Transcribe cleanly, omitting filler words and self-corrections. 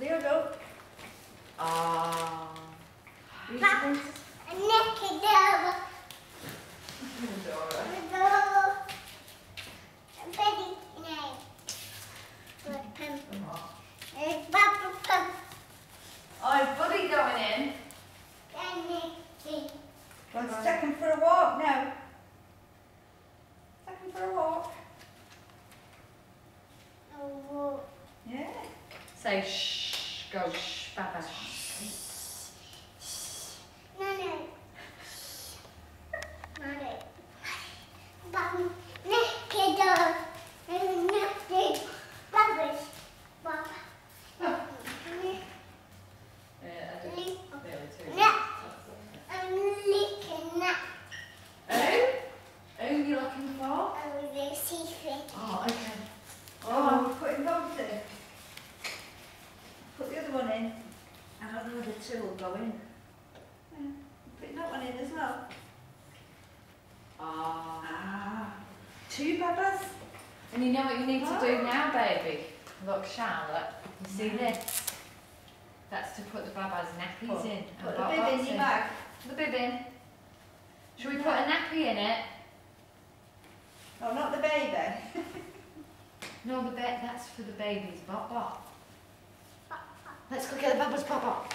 Here, look. Ah. Dora. Oh, is Buddy going in? Let's take him for a walk now. Take him for a walk. Yeah. Say shh. Go shh, Baba. Yeah, I did. Nearly two. Who are you looking for? Oh, okay. Oh, we're putting both in. Put the other one in. And I don't know the two will go in. Yeah. Putting that one in as well. Ah. Two Babas. And you know what you need to do now, baby? Look, Charlotte, you see this? That's to put the Baba's nappies in. Put and the bib bob-bots in your bag. Put the bib in. Shall we put a nappy in it? Oh, not the baby. No, that's for the baby's bop-bop. Let's go get the Baba's bop-bop.